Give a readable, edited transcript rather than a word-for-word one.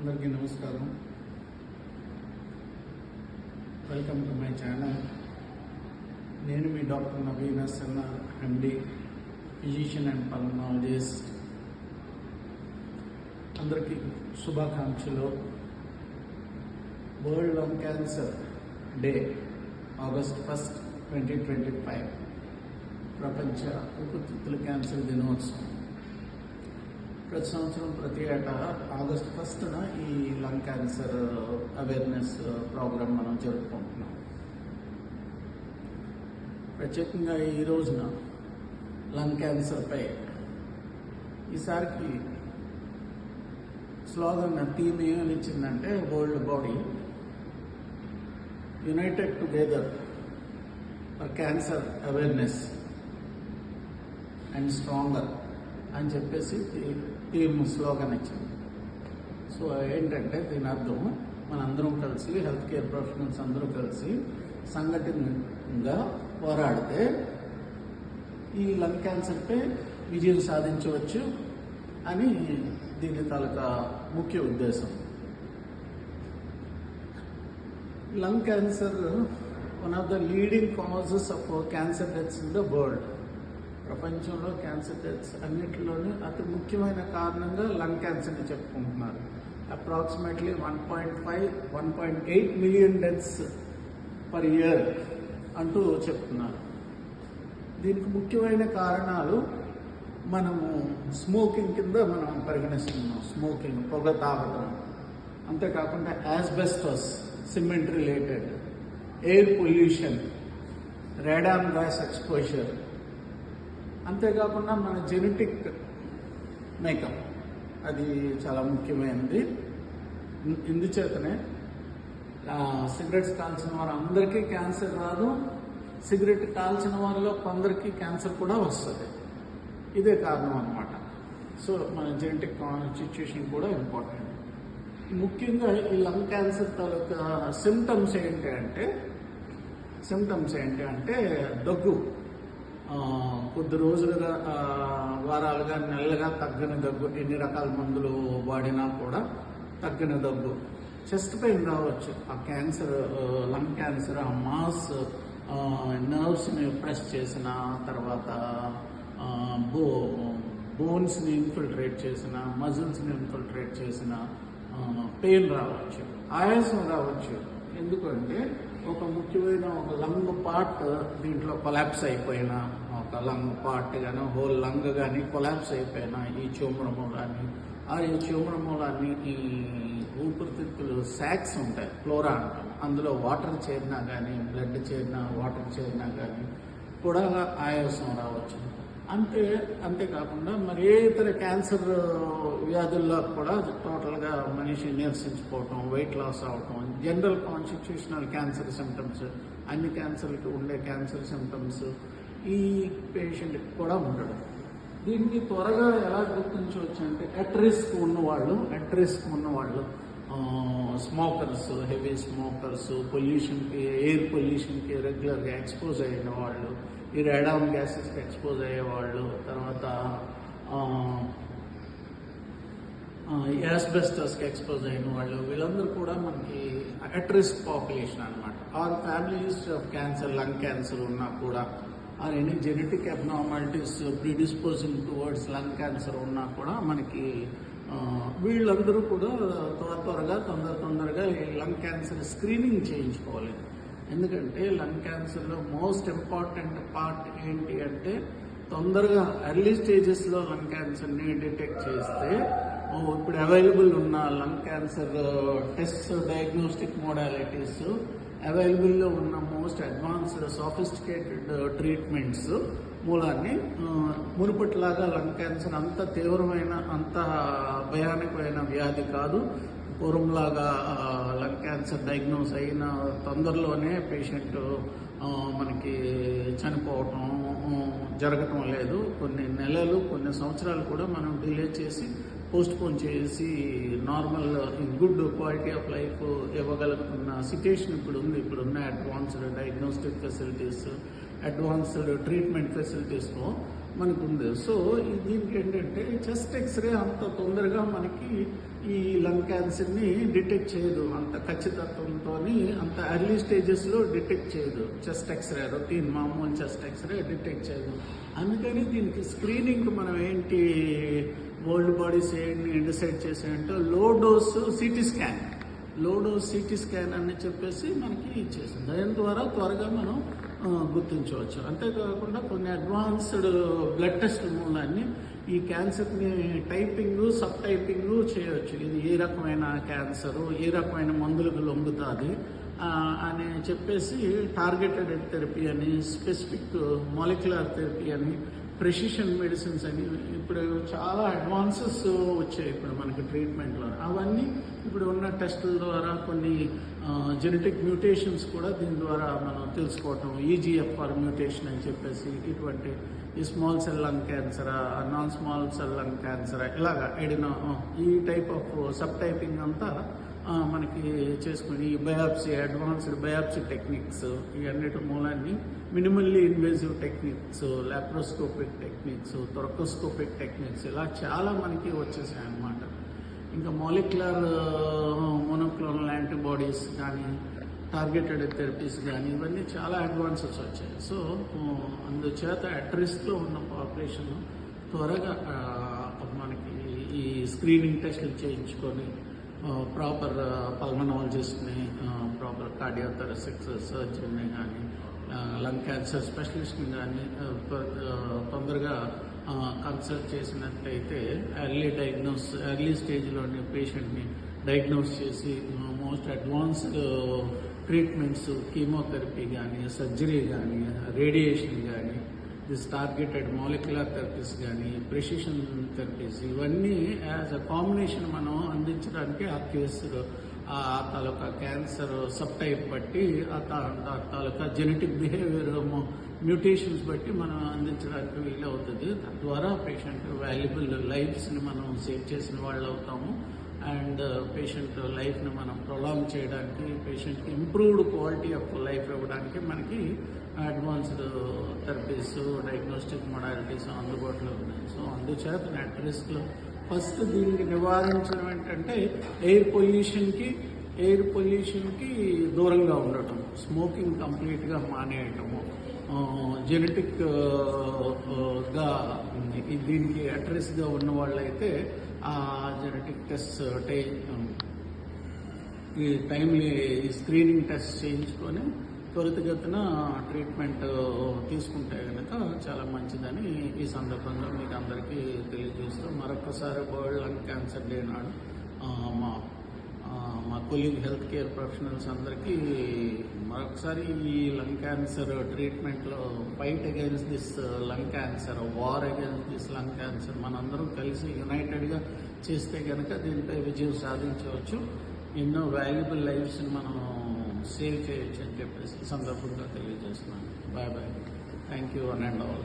అందరికీ నమస్కారం. Welcome to my channel. నేను మీ doctor Naveen SNR, MD, physician and pulmonologist. అందరికీ శుభాకాంక్షలు. World lung cancer day August 1, 2025 ప్రపంచ ఊపిరితిత్తుల క్యాన్సర్ దినోత్సవం. ప్రతి సంవత్సరం ప్రతి ఏటా ఆగస్ట్ 1న ఈ లంగ్ క్యాన్సర్ అవేర్నెస్ ప్రోగ్రాం మనం జరుపుకుంటున్నాం. ప్రత్యేకంగా ఈ రోజున లంగ్ క్యాన్సర్పై ఈసారికి స్లోగన్ థీమ్ ఏమని ఇచ్చిందంటే, world body united together for cancer awareness and stronger అని చెప్పేసి టీమ్ స్లోగన్ ఇచ్చింది. సో ఏంటంటే దీని అర్థం, మనందరం కలిసి, హెల్త్ కేర్ ప్రొఫెషనల్స్ అందరూ కలిసి సంఘటితంగా పోరాడితే ఈ లంగ్ క్యాన్సర్పై విజయం సాధించవచ్చు అని దీని తాలూకా ముఖ్య ఉద్దేశం. Lung cancer one of the leading causes of cancer deaths in the world. ప్రపంచంలో క్యాన్సర్ డెత్స్ అన్నిటిలోనూ అతి ముఖ్యమైన కారణంగా లంగ్ క్యాన్సర్ని చెప్పుకుంటున్నారు. Approximately 1.8 million deaths per year అంటూ చెప్తున్నారు. దీనికి ముఖ్యమైన కారణాలు మనము స్మోకింగ్ కింద మనం పరిగణిస్తున్నాం. స్మోకింగ్, పొగ తాగడం, అంతేకాకుండా asbestos, cement related, air pollution, radon gas exposure, అంతేకాకుండా మన జెనెటిక్ మేకప్ అది చాలా ముఖ్యమైనది. ఇందుచేతనే సిగరెట్స్ కాల్చిన వారు అందరికీ క్యాన్సర్ రాదు, సిగరెట్ కాల్చిన వారిలో కొందరికి క్యాన్సర్ కూడా వస్తుంది. ఇదే కారణం అన్నమాట. సో మన జెనెటిక్ కాన్స్టిట్యూషన్ కూడా ఇంపార్టెంట్. ముఖ్యంగా ఈ లంగ్ క్యాన్సర్ తాలూకా సిమ్టమ్స్ ఏంటి అంటే దగ్గు, కొద్ది రోజులుగా, వారాలుగా, నెలలుగా తగ్గని దగ్గు, ఎన్ని రకాల మందులు వాడినా కూడా తగ్గని దగ్గు, చెస్ట్ పెయిన్ రావచ్చు. ఆ క్యాన్సర్, లంగ్ క్యాన్సర్ ఆ మాస్ నర్వ్స్ని ప్రెస్ చేసిన తర్వాత బోన్స్ని ఇన్ఫిల్ట్రేట్ చేసిన, మజిల్స్ని ఇన్ఫిల్ట్రేట్ చేసిన పెయిన్ రావచ్చు, ఆయాసం రావచ్చు. ఎందుకంటే ఒక ముఖ్యమైన ఒక లంగ్ పార్ట్ దీంట్లో కొలాప్స్ అయిపోయినా, ఒక లంగ్ పార్ట్ కానీ హోల్ లంగ్ కానీ కొలాప్స్ అయిపోయినా, ఈ చోమరము కానీ ఈ చోమరములన్నీ, ఈ ఊపిరితిత్తులు శాక్స్ ఉంటాయి, ఫ్లోరా అంటాం, అందులో వాటర్ చేరినా కానీ, బ్లడ్ చేరినా, వాటర్ చేరినా కానీ కూడా ఆయాసం రావచ్చు. అంతేకాకుండా మరి ఏ ఇతర క్యాన్సర్ వ్యాధుల్లో కూడా టోటల్గా మనిషి నీరసించిపోవటం, వెయిట్ లాస్ అవటం, జనరల్ కాన్స్టిట్యూషనల్ క్యాన్సర్ సిమ్టమ్స్, అన్ని క్యాన్సర్కి ఉండే క్యాన్సర్ సిమ్టమ్స్ ఈ పేషెంట్కి కూడా ఉండడం. దీన్ని త్వరగా ఎలా గుర్తించవచ్చు అంటే, అట్ రిస్క్ ఉన్నవాళ్ళు స్మోకర్స్, హెవీ స్మోకర్స్, పొల్యూషన్కి, ఎయిర్ పొల్యూషన్కి రెగ్యులర్గా ఎక్స్పోజ్ అయిన వాళ్ళు, ఈ రేడాన్ గ్యాసెస్కి ఎక్స్పోజ్ అయ్యేవాళ్ళు, తర్వాత యాస్బెస్టస్కి ఎక్స్పోజ్ అయిన వాళ్ళు, వీళ్ళందరూ కూడా మనకి అట్ రిస్క్ పాపులేషన్ అనమాట. Or family history of cancer, lung cancer ఉన్నా కూడా, or any genetic abnormalities predisposing towards lung cancer ఉన్నా కూడా మనకి వీళ్ళందరూ కూడా తొందరగా ఈ లంగ్ క్యాన్సర్ స్క్రీనింగ్ చేయించుకోవాలి. ఎందుకంటే లంగ్ క్యాన్సర్లో మోస్ట్ ఇంపార్టెంట్ పార్ట్ ఏంటి అంటే, తొందరగా ఎర్లీ స్టేజెస్లో లంగ్ క్యాన్సర్ని డిటెక్ట్ చేస్తే ఇప్పుడు అవైలబుల్ ఉన్న lung cancer test, diagnostic modalities, అవైలబుల్లో ఉన్న మోస్ట్ అడ్వాన్స్డ్ సోఫిస్టికేటెడ్ ట్రీట్మెంట్స్ మూలాన్ని మునుపటిలాగా లంగ్ క్యాన్సర్ అంత తీవ్రమైన, అంత భయానకమైన వ్యాధి కాదు. పూర్వంలాగా లంగ్ క్యాన్సర్ డయాగ్నోస్ అయిన తొందరలోనే పేషెంట్ మనకి చనిపోవటం జరగటం లేదు. కొన్ని నెలలు, కొన్ని సంవత్సరాలు కూడా మనం డిలే చేసి, పోస్ట్పోన్ చేసి normal good quality of life ఇవ్వగలుగుతున్న సిచ్యుయేషన్ ఇప్పుడున్న advanced diagnostic facilities, advanced treatment ఫెసిలిటీస్తో మనకు ఉంది. సో దీనికి ఏంటంటే చెస్ట్ ఎక్స్రే అంత తొందరగా మనకి ఈ లంగ్ క్యాన్సర్ని డిటెక్ట్ చేయదు, అంత ఖచ్చితత్వంతో అంత ఎర్లీ స్టేజెస్లో డిటెక్ట్ చేయదు. చెస్ట్ ఎక్స్రే రొటీన్ మామూలు చెస్ట్ ఎక్స్రే డిటెక్ట్ చేయదు. అందుకని దీనికి స్క్రీనింగ్ మనం ఏంటి వరల్డ్ బాడీస్ ఏంటి decide చేసాయంటే low dose CT scan అని చెప్పేసి మనకి ఇచ్చేసింది. దాని ద్వారా త్వరగా మనం గుర్తించవచ్చు. అంతేకాకుండా కొన్ని అడ్వాన్స్డ్ బ్లడ్ టెస్ట్ మూలాన్ని ఈ క్యాన్సర్ని సబ్ టైపింగ్ చేయవచ్చు. ఇది ఏ రకమైన క్యాన్సరు, ఏ రకమైన మందులకు లొంగుతుంది అని చెప్పేసి టార్గెటెడ్ థెరపీ అని, స్పెసిఫిక్ మాలిక్యులర్ థెరపీ అని, ప్రెసిషన్ మెడిసిన్స్ అని ఇప్పుడు చాలా అడ్వాన్సెస్ వచ్చాయి ఇప్పుడు మనకి ట్రీట్మెంట్లో. అవన్నీ ఇప్పుడు ఉన్న టెస్టుల ద్వారా కొన్ని జెనెటిక్ మ్యూటేషన్స్ కూడా దీని ద్వారా మనం తెలుసుకోవటం, ఈజీఎఫ్ఆర్ మ్యూటేషన్ అని చెప్పేసి ఇటువంటి ఈ స్మాల్ సెల్ లంగ్ క్యాన్సరా, నాన్ స్మాల్ సెల్ లంగ్ క్యాన్సరా, ఇలాగా ఈ టైప్ ఆఫ్ సబ్ టైపింగ్ అంతా మనకి చేసుకుని అడ్వాన్స్డ్ బయాప్సీ టెక్నిక్స్ ఇవన్నిటి మూలాన్ని minimally invasive techniques, laparoscopic techniques, thoracoscopic techniques ఇలా చాలా మనకి వచ్చేసాయి అన్నమాట. ఇంకా మాలిక్యులర్ మోనోక్లోనల్ యాంటీబాడీస్ కానీ, టార్గెటెడ్ థెరపీస్ కానీ ఇవన్నీ చాలా అడ్వాన్సెస్ వచ్చాయి. సో అందుచేత అట్ రిస్క్లో ఉన్న పాపులేషన్ త్వరగా మనకి ఈ స్క్రీనింగ్ టెస్టులు చేయించుకొని ప్రాపర్ పల్మనాలజిస్ట్ని, ప్రాపర్ కార్డియోథొరాసిక్ సర్జన్ని కానీ, లంగ్ క్యాన్సర్ స్పెషలిస్ట్ని కానీ తొందరగా కన్సల్ట్ చేసినట్లయితే ఎర్లీ స్టేజ్లోని పేషెంట్ని డయాగ్నోస్ చేసి మోస్ట్ అడ్వాన్స్డ్ ట్రీట్మెంట్స్, కీమోథెరపీ కానీ, సర్జరీ కానీ, రేడియేషన్ కానీ, దిస్ టార్గెటెడ్ మాలిక్యులర్ థెరపీస్ కానీ, ప్రెసిషన్ థెరపీస్ ఇవన్నీ యాజ్ అ కాంబినేషన్ మనం అందించడానికి ఆ కేసు ఆ తాలూకా క్యాన్సర్ సబ్ టైప్ బట్టి ఆ తాలూకా జెనెటిక్ బిహేవియర్ మ్యూటేషన్స్ బట్టి మనం అందించడానికి వీలవుతుంది. తద్వారా పేషెంట్ వాల్యుబుల్ లైఫ్స్ని మనం సేవ్ చేసిన వాళ్ళు అవుతాము. అండ్ పేషెంట్ లైఫ్ని మనం ప్రొలాంగ్ చేయడానికి, పేషెంట్కి ఇంప్రూవ్డ్ క్వాలిటీ ఆఫ్ లైఫ్ ఇవ్వడానికి మనకి అడ్వాన్స్డ్ థెరపీస్, డయాగ్నోస్టిక్ మొడాలిటీస్ అందుబాటులో ఉన్నాయి. సో అందుచేత అట్ రిస్క్లో ఫస్ట్ దీనికి నివారించడం ఏంటంటే ఎయిర్ పొల్యూషన్కి దూరంగా ఉండటం, స్మోకింగ్ కంప్లీట్గా మానేయటము, జెనెటిక్గా దీనికి అట్ రిస్క్గా ఉన్న వాళ్ళైతే ఆ జెనెటిక్ టెస్ట్ ఈ టైమ్లీ స్క్రీనింగ్ టెస్ట్ చేయించుకొని త్వరితగతిన ట్రీట్మెంట్ తీసుకుంటే కనుక చాలా మంచిదని ఈ సందర్భంగా మీకు అందరికీ తెలియజేస్తూ మరొకసారి వరల్డ్ లంగ్ క్యాన్సర్ డే నాడు మా కొలీగ్ హెల్త్ కేర్ ప్రొఫెషనల్స్ అందరికీ మరొకసారి ఈ లంగ్ క్యాన్సర్ ట్రీట్మెంట్లో fight against this lung cancer, war against this lung cancer మనందరం కలిసి యునైటెడ్గా చేస్తే కనుక దీనిపై విజయం సాధించవచ్చు. ఎన్నో వాల్యుబుల్ లైఫ్స్ని మనం సేవ్ చేయొచ్చు అని చెప్పేసి సందర్భంగా తెలియజేస్తున్నాను. Bye. Thank you one and all.